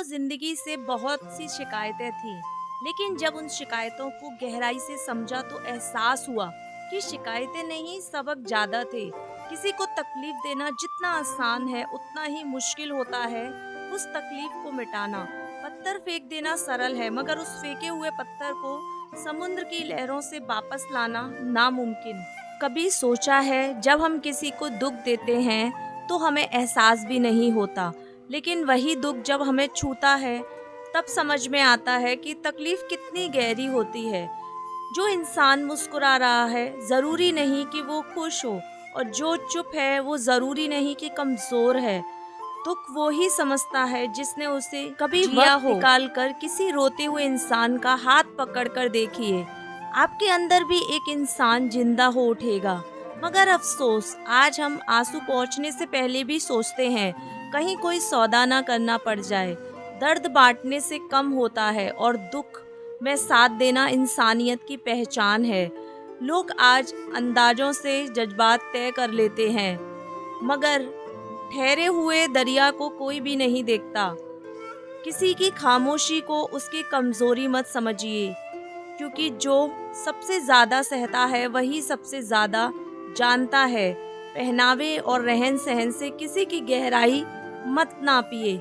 को ज़िंदगी से बहुत सी शिकायतें थीं, लेकिन जब उन शिकायतों को गहराई से समझा तो एहसास हुआ कि शिकायतें नहीं, सबक ज़्यादा थे। किसी को तकलीफ देना जितना आसान है, उतना ही मुश्किल होता है उस तकलीफ को मिटाना। पत्थर फेंक देना सरल है, मगर उस फेंके हुए पत्थर को समुद्र की लहरों से वापस लाना नामुमकिन। कभी सोचा है, जब हम किसी को दुख देते हैं तो हमें एहसास भी नहीं होता, लेकिन वही दुख जब हमें छूता है तब समझ में आता है कि तकलीफ कितनी गहरी होती है। जो इंसान मुस्कुरा रहा है जरूरी नहीं कि वो खुश हो, और जो चुप है वो जरूरी नहीं कि कमजोर है। दुख वो ही समझता है जिसने उसे कभी जिया वक्त हो। निकाल कर किसी रोते हुए इंसान का हाथ पकड़ कर देखिए, आपके अंदर भी एक इंसान जिंदा हो उठेगा। मगर अफसोस, आज हम आंसू पहुंचने से पहले भी सोचते हैं कहीं कोई सौदा ना करना पड़ जाए। दर्द बांटने से कम होता है और दुख में साथ देना इंसानियत की पहचान है। लोग आज अंदाजों से जज्बात तय कर लेते हैं, मगर ठहरे हुए दरिया को कोई भी नहीं देखता। किसी की खामोशी को उसकी कमजोरी मत समझिए, क्योंकि जो सबसे ज्यादा सहता है वही सबसे ज्यादा जानता है। पहनावे और रहन सहन से किसी की गहराई मत नापिए।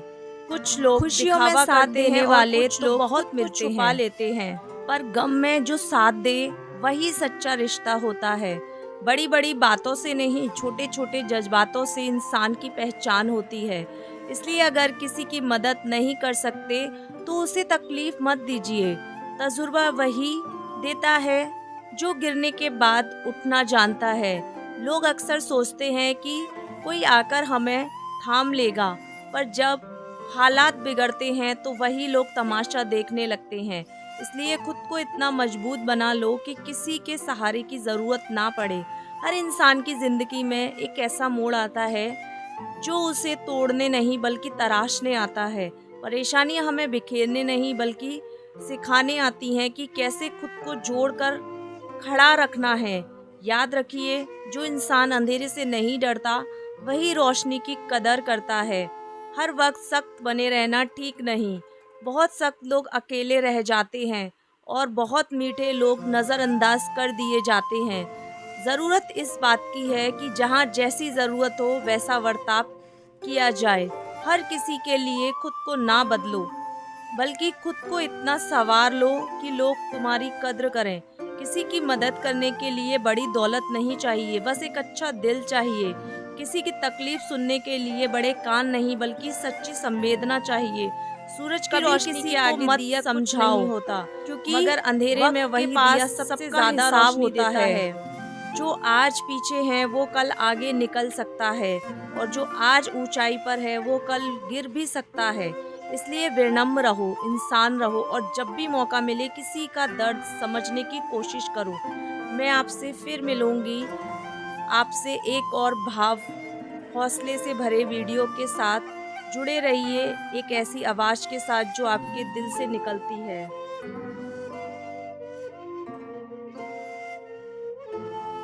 कुछ लोग खुशियों में दिखावा साथ करते देने हैं और वाले कुछ तो लोग बहुत खुद को मिलते छुपा हैं, लेते हैं। पर गम में जो साथ दे वही सच्चा रिश्ता होता है। बड़ी बड़ी बातों से नहीं, छोटे छोटे जज्बातों से इंसान की पहचान होती है। इसलिए अगर किसी की मदद नहीं कर सकते तो उसे तकलीफ मत दीजिए। तजुर्बा वही देता है जो गिरने के बाद उठना जानता है। लोग अक्सर सोचते हैं कि कोई आकर हमें थाम लेगा, पर जब हालात बिगड़ते हैं तो वही लोग तमाशा देखने लगते हैं। इसलिए खुद को इतना मजबूत बना लो कि किसी के सहारे की ज़रूरत ना पड़े। हर इंसान की ज़िंदगी में एक ऐसा मोड़ आता है जो उसे तोड़ने नहीं बल्कि तराशने आता है। परेशानियां हमें बिखेरने नहीं बल्कि सिखाने आती हैं कि कैसे खुद को जोड़कर खड़ा रखना है। याद रखिए, जो इंसान अंधेरे से नहीं डरता वही रोशनी की कदर करता है। हर वक्त सख्त बने रहना ठीक नहीं। बहुत सख्त लोग अकेले रह जाते हैं और बहुत मीठे लोग नज़रअंदाज कर दिए जाते हैं। ज़रूरत इस बात की है कि जहाँ जैसी ज़रूरत हो वैसा बर्ताव किया जाए। हर किसी के लिए खुद को ना बदलो, बल्कि खुद को इतना संवार लो कि लोग तुम्हारी कद्र करें। किसी की मदद करने के लिए बड़ी दौलत नहीं चाहिए, बस एक अच्छा दिल चाहिए। किसी की तकलीफ सुनने के लिए बड़े कान नहीं बल्कि सच्ची संवेदना चाहिए। सूरज की कभी रोशनी किसी को को मत दिया कुछ समझाओ, नहीं होता, क्योंकि मगर अंधेरे वक्त में के वही दिया पास सबसे सबका ज्यादा हिसाब रोशनी होता देता है। है। जो आज पीछे है वो कल आगे निकल सकता है, और जो आज ऊंचाई पर है वो कल गिर भी सकता है। इसलिए विनम्र रहो, इंसान रहो, और जब भी मौका मिले किसी का दर्द समझने की कोशिश करो। मैं आपसे फिर मिलूंगी, आपसे एक और भाव हौसले से भरे वीडियो के साथ। जुड़े रहिए एक ऐसी आवाज़ के साथ जो आपके दिल से निकलती है।